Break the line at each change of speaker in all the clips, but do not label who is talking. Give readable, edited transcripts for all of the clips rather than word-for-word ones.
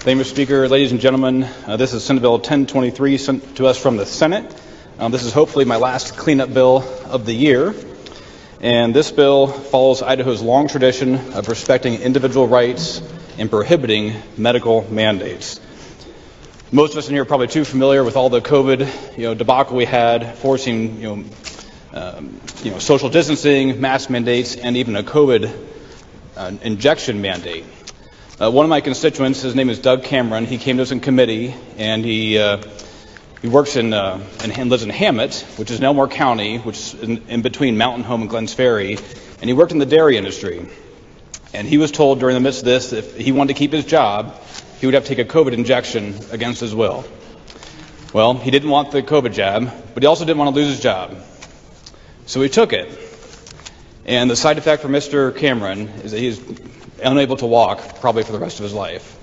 Thank you, Mr. Speaker. Ladies and gentlemen, this is Senate Bill 1023 sent to us from the Senate. This is hopefully my last cleanup bill of the year. And this bill follows Idaho's long tradition of respecting individual rights and prohibiting medical mandates. Most of us in here are probably too familiar with all the COVID, debacle we had, forcing, social distancing, mask mandates, and even a COVID injection mandate. One of my constituents, his name is Doug Cameron. He came to us in committee, and he works and lives in Hammett, which is in Elmore County, which is in between Mountain Home and Glens Ferry, and he worked in the dairy industry. And he was told during the midst of this that if he wanted to keep his job, he would have to take a COVID injection against his will. Well, he didn't want the COVID jab, but he also didn't want to lose his job. So he took it. And the side effect for Mr. Cameron is that he's unable to walk probably for the rest of his life.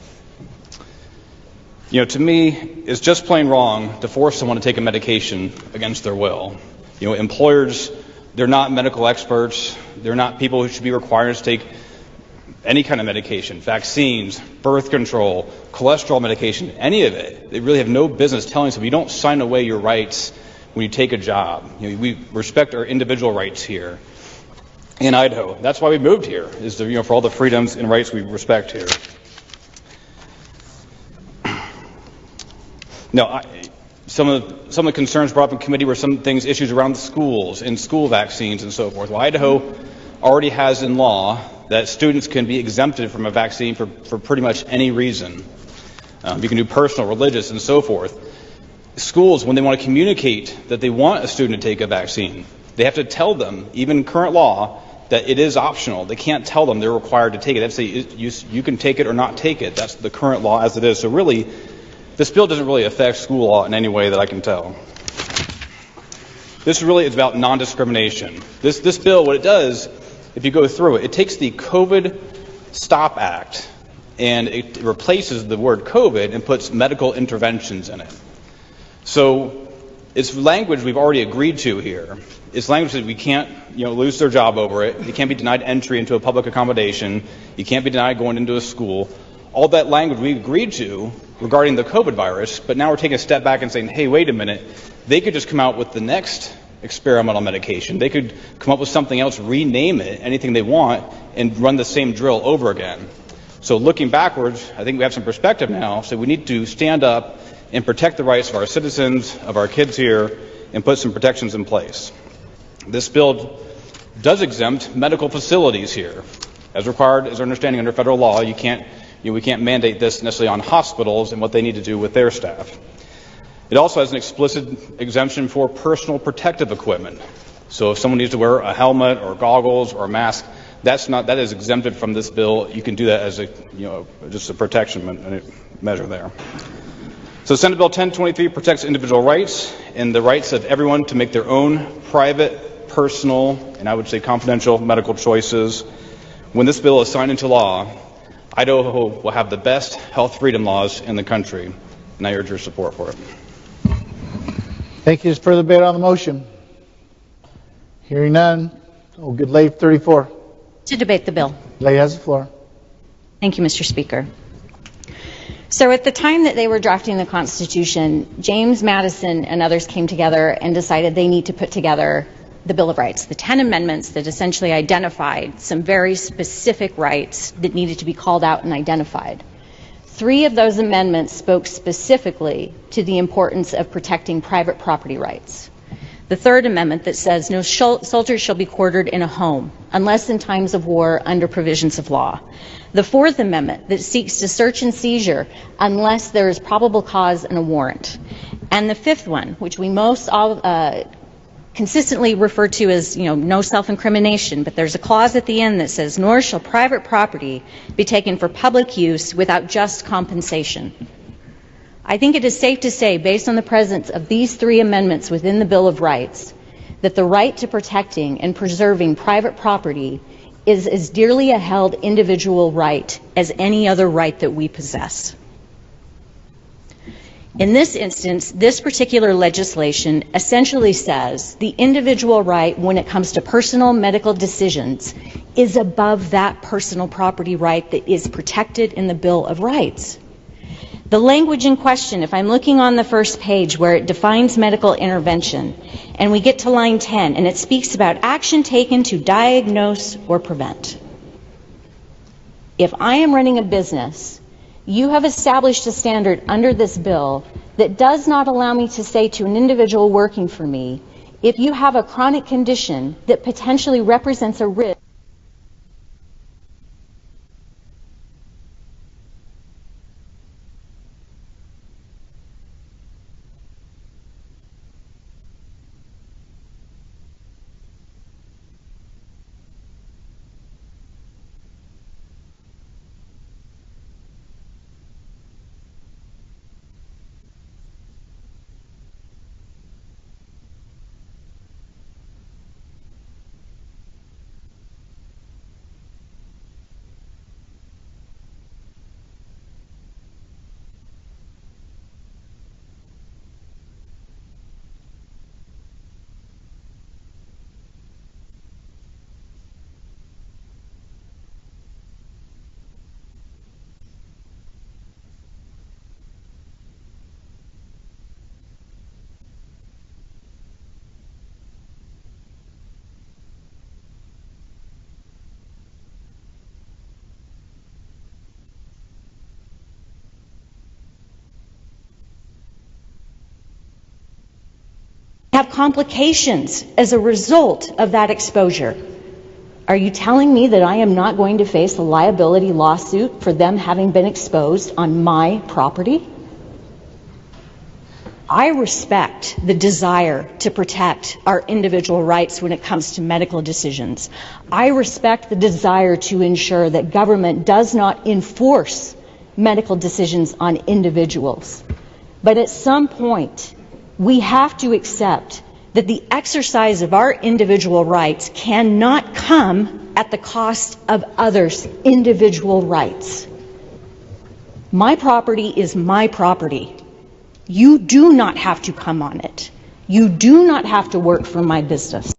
To me, it's just plain wrong to force someone to take a medication against their will. Employers, they're not medical experts. They're not people who should be required to take any kind of medication, vaccines, birth control, cholesterol medication, any of it. They really have no business telling us you don't sign away your rights when you take a job. We respect our individual rights here in Idaho. That's why we moved here, is to, for all the freedoms and rights we respect here. Now, some of the concerns brought up in committee were some things, issues around the schools and school vaccines and so forth. Well, Idaho already has in law that students can be exempted from a vaccine for pretty much any reason. You can do personal, religious, and so forth. Schools, when they want to communicate that they want a student to take a vaccine, they have to tell them, even current law, that it is optional. They can't tell them they're required to take it. They have to say you can take it or not take it. That's the current law as it is. So really, this bill doesn't really affect school law in any way that I can tell. This really is about non-discrimination. This bill, what it does, if you go through it, it takes the COVID Stop Act and it replaces the word COVID and puts medical interventions in it. So it's language we've already agreed to here. It's language that we can't, lose their job over it. You can't be denied entry into a public accommodation. You can't be denied going into a school. All that language we agreed to regarding the COVID virus, but now we're taking a step back and saying, hey, wait a minute. They could just come out with the next experimental medication. They could come up with something else, rename it, anything they want, and run the same drill over again. So looking backwards, I think we have some perspective now, so we need to stand up and protect the rights of our citizens, of our kids here, and put some protections in place. This bill does exempt medical facilities here. As required, as our understanding under federal law, we can't mandate this necessarily on hospitals and what they need to do with their staff. It also has an explicit exemption for personal protective equipment. So if someone needs to wear a helmet or goggles or a mask, that is exempted from this bill. You can do that as just a protection measure there. So Senate Bill 1023 protects individual rights and the rights of everyone to make their own private, personal, and I would say confidential medical choices. When this bill is signed into law, Idaho will have the best health freedom laws in the country, and I urge your support for it.
Thank you. Is further debate on the motion? Hearing none. Good lady 34.
To debate the bill.
Lady has the floor.
Thank you, Mr. Speaker. So at the time that they were drafting the Constitution, James Madison and others came together and decided they need to put together the Bill of Rights, the 10 amendments that essentially identified some very specific rights that needed to be called out and identified. 3 of those amendments spoke specifically to the importance of protecting private property rights. The 3rd amendment that says no soldiers shall be quartered in a home unless in times of war under provisions of law. The 4th amendment that seeks to search and seizure unless there is probable cause and a warrant. And the 5th one, which we most all consistently refer to as, no self-incrimination, but there's a clause at the end that says, nor shall private property be taken for public use without just compensation. I think it is safe to say, based on the presence of these 3 amendments within the Bill of Rights, that the right to protecting and preserving private property is as dearly a held individual right as any other right that we possess. In this instance, this particular legislation essentially says the individual right when it comes to personal medical decisions is above that personal property right that is protected in the Bill of Rights. The language in question, if I'm looking on the first page where it defines medical intervention, and we get to line 10, and it speaks about action taken to diagnose or prevent. If I am running a business, you have established a standard under this bill that does not allow me to say to an individual working for me, if you have a chronic condition that potentially represents a risk, have complications as a result of that exposure. Are you telling me that I am not going to face a liability lawsuit for them having been exposed on my property? I respect the desire to protect our individual rights when it comes to medical decisions. I respect the desire to ensure that government does not enforce medical decisions on individuals. But at some point, we have to accept that the exercise of our individual rights cannot come at the cost of others' individual rights. My property is my property. You do not have to come on it. You do not have to work for my business.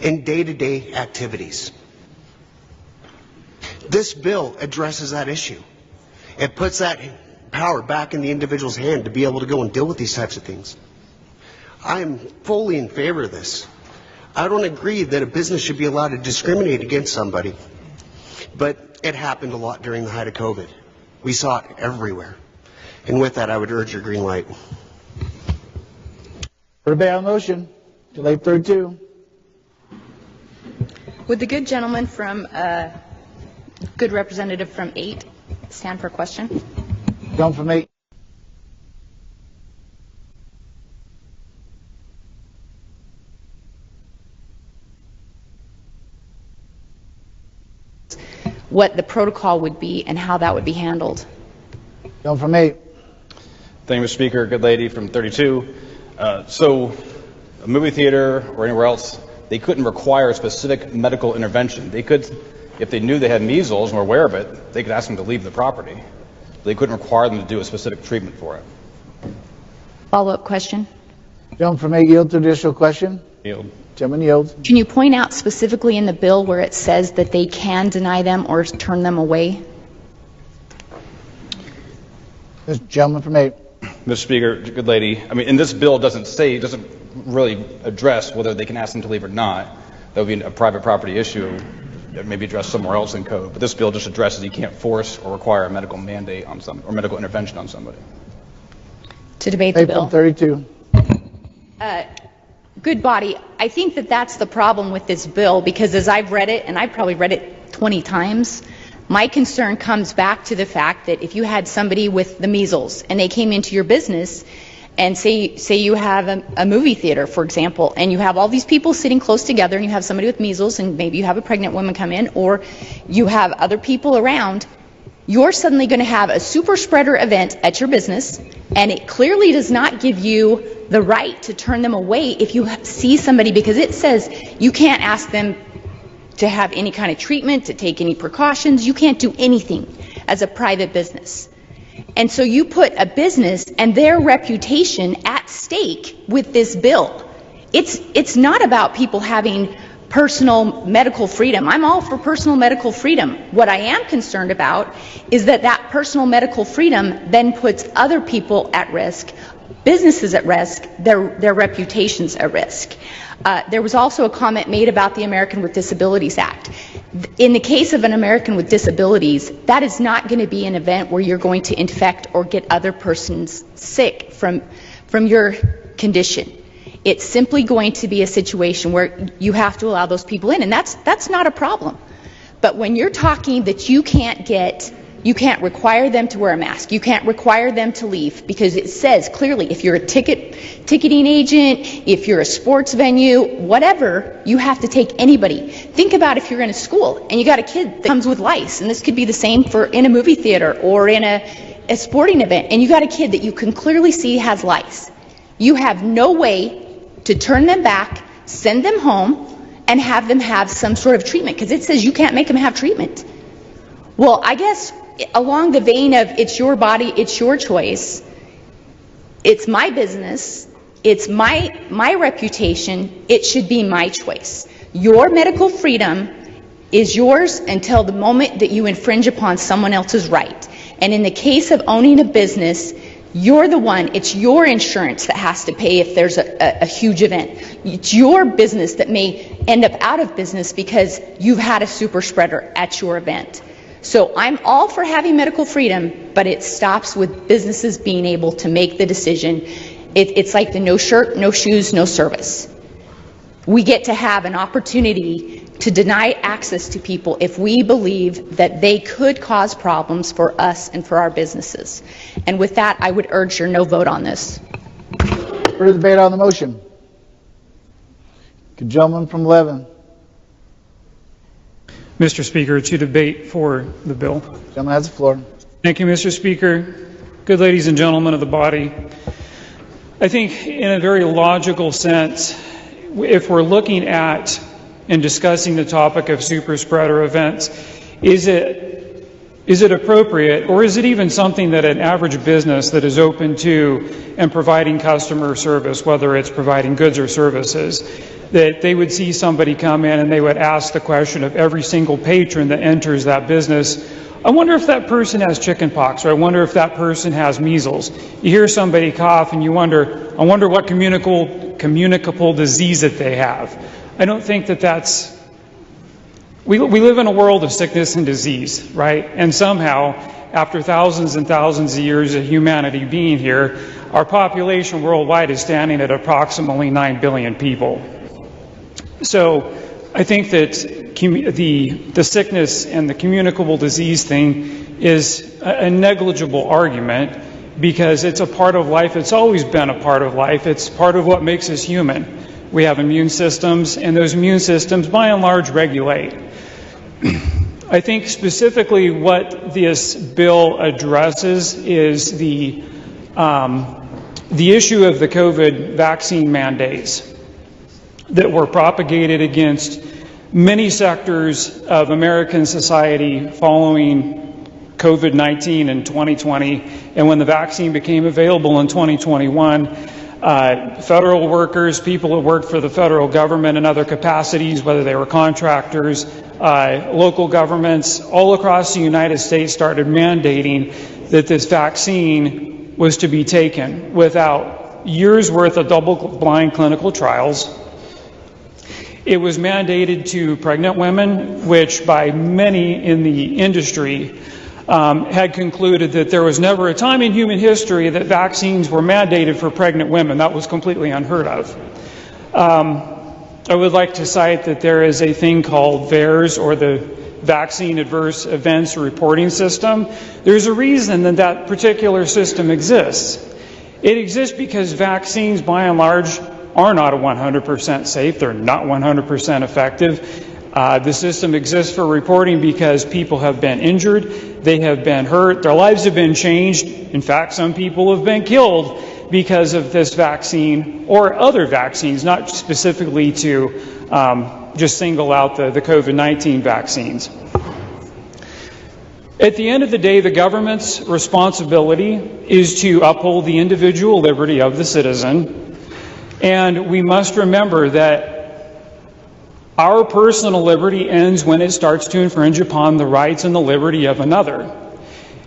in day-to-day activities. This bill addresses that issue. It puts that power back in the individual's hand to be able to go and deal with these types of things. I am fully in favor of this. I don't agree that a business should be allowed to discriminate against somebody, but it happened a lot during the height of COVID. We saw it everywhere. And with that, I would urge your green light.
For debate on the motion, delay 32.
Would the good gentleman from, good representative from 8 stand for question?
Gentleman from 8.
what the protocol would be and how that would be handled.
Gentleman from 8.
Thank you, Mr. Speaker. Good lady from 32. So a movie theater or anywhere else, they couldn't require a specific medical intervention. They could, if they knew they had measles and were aware of it, they could ask them to leave the property. They couldn't require them to do a specific treatment for it.
Follow-up question.
Gentleman from 8 yield to additional question.
Yield.
Gentleman yields.
Can you point out specifically in the bill where it says that they can deny them or turn them away?
This gentleman from 8.
Mr. Speaker, good lady, I mean, and this bill doesn't really address whether they can ask them to leave or not. That would be a private property issue that may be addressed somewhere else in code. But this bill just addresses you can't force or require a medical mandate on some or medical intervention on somebody.
To debate the
8
bill.
from 32.
Good body. I think that that's the problem with this bill, because as I've read it, and I've probably read it 20 times, my concern comes back to the fact that if you had somebody with the measles and they came into your business and say you have a movie theater, for example, and you have all these people sitting close together and you have somebody with measles and maybe you have a pregnant woman come in or you have other people around, you're suddenly going to have a super spreader event at your business, and it clearly does not give you the right to turn them away if you see somebody, because it says you can't ask them to have any kind of treatment, to take any precautions. You can't do anything as a private business. And so you put a business and their reputation at stake with this bill. It's not about people having personal medical freedom. I'm all for personal medical freedom. What I am concerned about is that personal medical freedom then puts other people at risk, businesses at risk, their reputations at risk. There was also a comment made about the American with Disabilities Act. In the case of an American with disabilities, that is not going to be an event where you're going to infect or get other persons sick from your condition. It's simply going to be a situation where you have to allow those people in, and that's not a problem. But when you're talking that you can't require them to wear a mask, you can't require them to leave, because it says clearly if you're a ticketing agent, if you're a sports venue, whatever, you have to take anybody. Think about if you're in a school and you got a kid that comes with lice, and this could be the same for in a movie theater or in a sporting event, and you got a kid that you can clearly see has lice. You have no way to turn them back, send them home, and have them have some sort of treatment, because it says you can't make them have treatment. Well, I guess along the vein of it's your body, it's your choice, it's my business, it's my reputation, it should be my choice. Your medical freedom is yours until the moment that you infringe upon someone else's right. And in the case of owning a business, you're the one, it's your insurance that has to pay if there's a huge event. It's your business that may end up out of business because you've had a super spreader at your event. So I'm all for having medical freedom, but it stops with businesses being able to make the decision. It's like the no shirt, no shoes, no service. We get to have an opportunity to deny access to people if we believe that they could cause problems for us and for our businesses. And with that, I would urge your no vote on this.
Further debate on the motion. Good gentleman from 11.
Mr. Speaker, to debate for the bill.
Gentleman has the floor.
Thank you, Mr. Speaker. Good ladies and gentlemen of the body. I think in a very logical sense, if we're looking at and discussing the topic of super spreader events, is it appropriate, or is it even something that an average business that is open to and providing customer service, whether it's providing goods or services, that they would see somebody come in and they would ask the question of every single patron that enters that business, I wonder if that person has chickenpox, or I wonder if that person has measles. You hear somebody cough and you wonder, I wonder what communicable disease that they have. I don't think that that's... We live in a world of sickness and disease, right? And somehow, after thousands and thousands of years of humanity being here, our population worldwide is standing at approximately 9 billion people. So I think that the sickness and the communicable disease thing is a negligible argument, because it's a part of life. It's always been a part of life. It's part of what makes us human. We have immune systems, and those immune systems, by and large, regulate. I think specifically what this bill addresses is the issue of the COVID vaccine mandates that were propagated against many sectors of American society following COVID-19 in 2020, and when the vaccine became available in 2021, federal workers, people that worked for the federal government in other capacities, whether they were contractors, local governments, all across the United States started mandating that this vaccine was to be taken without years worth of double-blind clinical trials. It was mandated to pregnant women, which by many in the industry had concluded that there was never a time in human history that vaccines were mandated for pregnant women. That was completely unheard of. I would like to cite that there is a thing called VAERS, or the Vaccine Adverse Events Reporting System. There's a reason that that particular system exists. It exists because vaccines, by and large, are not 100% safe. They're not 100% effective. The system exists for reporting because people have been injured, they have been hurt, their lives have been changed. In fact, some people have been killed because of this vaccine or other vaccines, not specifically to just single out the COVID-19 vaccines. At the end of the day, the government's responsibility is to uphold the individual liberty of the citizen, and we must remember that our personal liberty ends when it starts to infringe upon the rights and the liberty of another.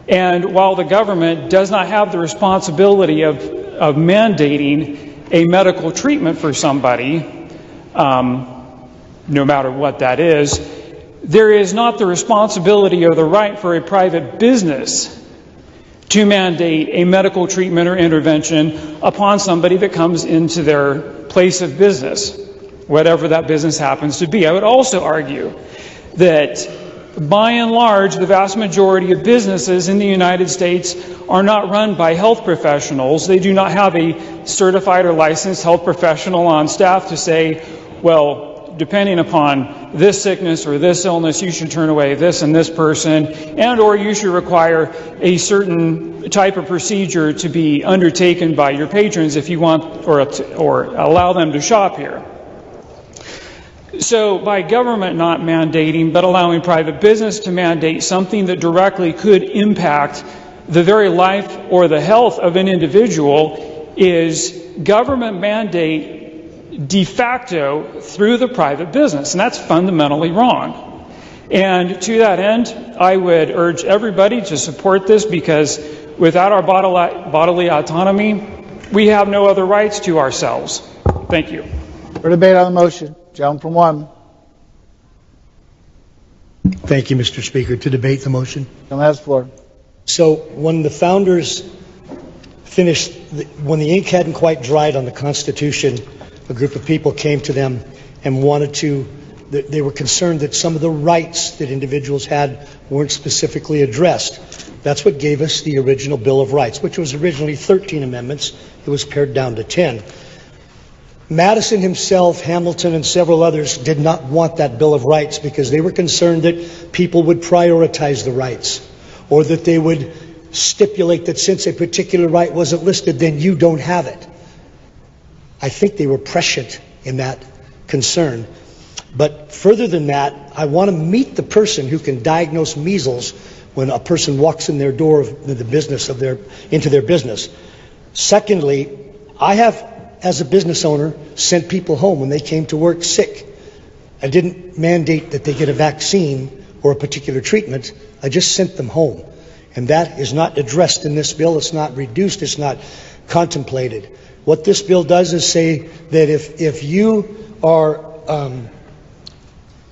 And while the government does not have the responsibility of mandating a medical treatment for somebody, no matter what that is, there is not the responsibility or the right for a private business to mandate a medical treatment or intervention upon somebody that comes into their place of business, whatever that business happens to be. I would also argue that by and large, the vast majority of businesses in the United States are not run by health professionals. They do not have a certified or licensed health professional on staff to say, well, depending upon this sickness or this illness, you should turn away this and this person, and or you should require a certain type of procedure to be undertaken by your patrons if you want or allow them to shop here. So by government not mandating, but allowing private business to mandate something that directly could impact the very life or the health of an individual, is government mandate de facto through the private business, and that's fundamentally wrong. And to that end, I would urge everybody to support this, because without our bodily autonomy, we have no other rights to ourselves. Thank you.
For debate on the motion, gentleman from Wyoming.
Thank you, Mr. Speaker. To debate the motion.
Gentleman has the floor.
So when the founders finished, when the ink hadn't quite dried on the Constitution, a group of people came to them and they were concerned that some of the rights that individuals had weren't specifically addressed. That's what gave us the original Bill of Rights, which was originally 13 amendments. It was pared down to 10. Madison himself, Hamilton, and several others did not want that Bill of Rights because they were concerned that people would prioritize the rights, or that they would stipulate that since a particular right wasn't listed, then you don't have it. I think they were prescient in that concern. But further than that, I want to meet the person who can diagnose measles when a person walks in their door of the business of into their business. Secondly, I have, as a business owner, sent people home when they came to work sick. I didn't mandate that they get a vaccine or a particular treatment. I just sent them home. And that is not addressed in this bill. It's not reduced. It's not contemplated. What this bill does is say that if you are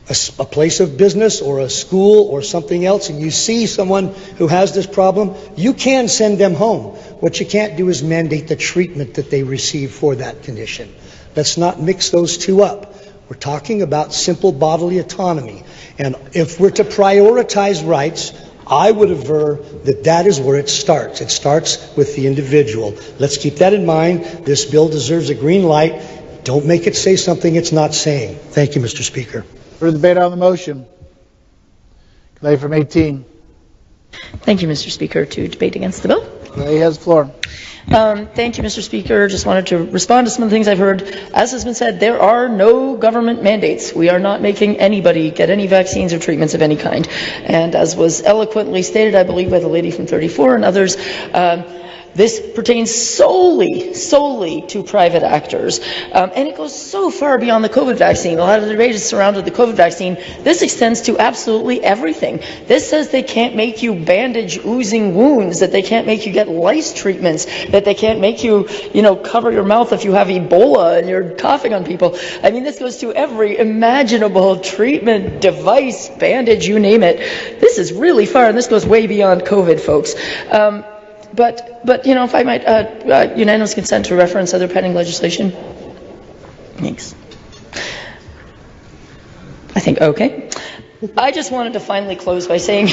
a place of business or a school or something else and you see someone who has this problem, you can send them home. What you can't do is mandate the treatment that they receive for that condition. Let's not mix those two up. We're talking about simple bodily autonomy. And if we're to prioritize rights, I would aver that that is where it starts. It starts with the individual. Let's keep that in mind. This bill deserves a green light. Don't make it say something it's not saying. Thank you, Mr. Speaker.
For the debate on the motion, Clay from 18.
Thank you, Mr. Speaker, to debate against the bill.
Clay has the floor.
Thank you, Mr. Speaker. Just wanted to respond to some of the things I've heard. As has been said, there are no government mandates. We are not making anybody get any vaccines or treatments of any kind. And as was eloquently stated, I believe, by the lady from 34 and others, this pertains solely to private actors. And it goes so far beyond the COVID vaccine. A lot of the debate has surrounded the COVID vaccine. This extends to absolutely everything. This says they can't make you bandage oozing wounds, that they can't make you get lice treatments, that they can't make you, cover your mouth if you have Ebola and you're coughing on people. I mean, this goes to every imaginable treatment, device, bandage, you name it. This is really far, and this goes way beyond COVID, folks. But if I might, unanimous consent to reference other pending legislation. Thanks. I think, okay. I just wanted to finally close by saying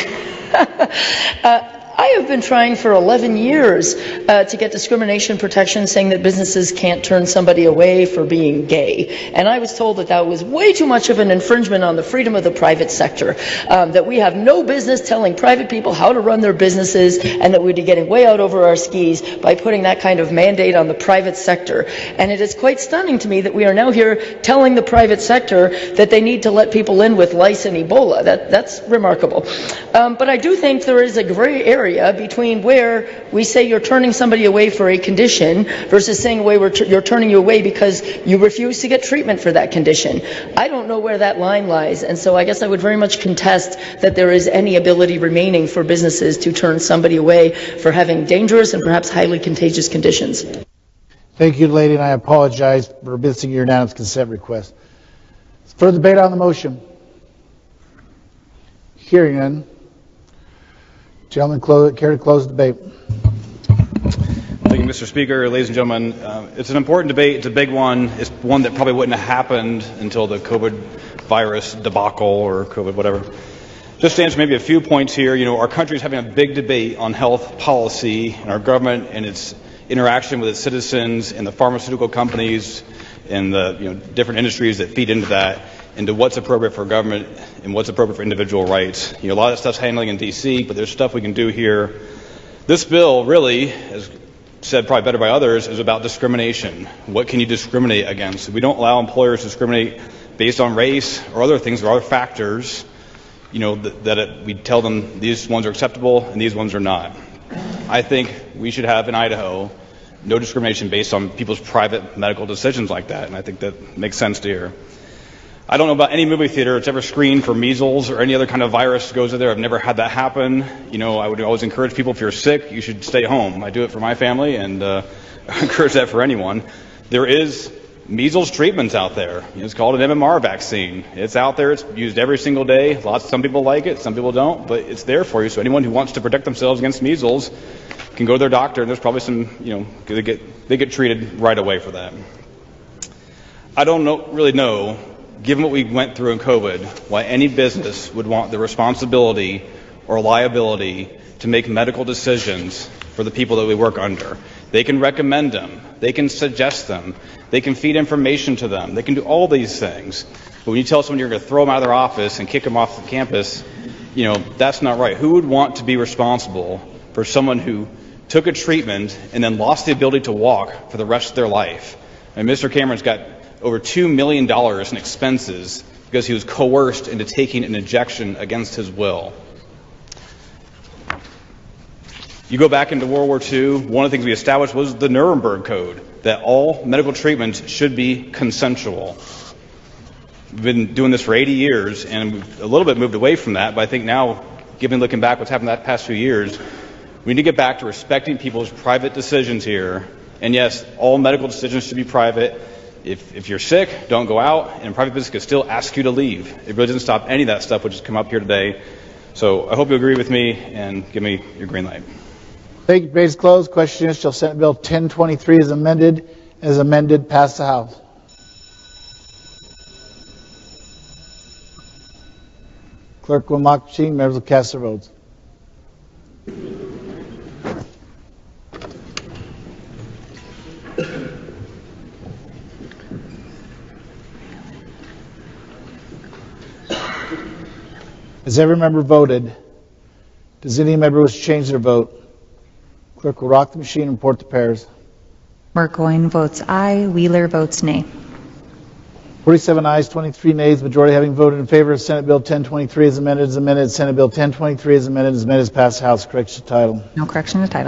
I have been trying for 11 years to get discrimination protection, saying that businesses can't turn somebody away for being gay. And I was told that that was way too much of an infringement on the freedom of the private sector, that we have no business telling private people how to run their businesses, and that we'd be getting way out over our skis by putting that kind of mandate on the private sector. And it is quite stunning to me that we are now here telling the private sector that they need to let people in with lice and Ebola. That's remarkable. But I do think there is a gray area between where we say you're turning somebody away for a condition versus saying you're turning you away because you refuse to get treatment for that condition. I don't know where that line lies, and so I guess I would very much contest that there is any ability remaining for businesses to turn somebody away for having dangerous and perhaps highly contagious conditions.
Thank you, lady, and I apologize for missing your unanimous consent request. Further debate on the motion? Hearing none. Gentlemen, care to close the debate?
Thank you, Mr. Speaker. Ladies and gentlemen, it's an important debate. It's a big one. It's one that probably wouldn't have happened until the COVID virus debacle or COVID whatever. Just to answer maybe a few points here, our country is having a big debate on health policy, and our government and its interaction with its citizens and the pharmaceutical companies and the different industries that feed into that, into what's appropriate for government and what's appropriate for individual rights. A lot of stuff's handling in D.C., but there's stuff we can do here. This bill really, as said probably better by others, is about discrimination. What can you discriminate against? We don't allow employers to discriminate based on race or other things or other factors, we tell them these ones are acceptable and these ones are not. I think we should have in Idaho no discrimination based on people's private medical decisions like that, and I think that makes sense to hear. I don't know about any movie theater that's ever screened for measles or any other kind of virus goes in there. I've never had that happen. I would always encourage people, if you're sick, you should stay home. I do it for my family, and I encourage that for anyone. There is measles treatments out there. It's called an MMR vaccine. It's out there. It's used every single day. Some people like it, some people don't, but it's there for you. So anyone who wants to protect themselves against measles can go to their doctor, and there's probably some, they get treated right away for that. I don't really know, given what we went through in COVID, why any business would want the responsibility or liability to make medical decisions for the people that we work under. They can recommend them. They can suggest them. They can feed information to them. They can do all these things. But when you tell someone you're going to throw them out of their office and kick them off the campus, that's not right. Who would want to be responsible for someone who took a treatment and then lost the ability to walk for the rest of their life? And Mr. Cameron's got over $2 million in expenses because he was coerced into taking an injection against his will. You go back into World War II, one of the things we established was the Nuremberg Code, that all medical treatments should be consensual. We've been doing this for 80 years, and we've a little bit moved away from that, but I think now, looking back what's happened that past few years, we need to get back to respecting people's private decisions here. And yes, all medical decisions should be private. If you're sick, don't go out, and a private business can still ask you to leave. It really doesn't stop any of that stuff which has come up here today. So I hope you agree with me and give me your green light.
Thank you. Debate is closed. Question is, shall Senate Bill 1023 as amended, pass the House? Clerk will mark the machine. Members will cast their votes. Has every member voted? Does any member wish to change their vote? Clerk will rock the machine and report the pairs.
Burgoyne votes aye. Wheeler votes nay.
47 ayes, 23 nays, majority having voted in favor of Senate Bill 1023 as amended, Senate Bill 1023 as amended, is passed. House. Correction to title.
No correction to title.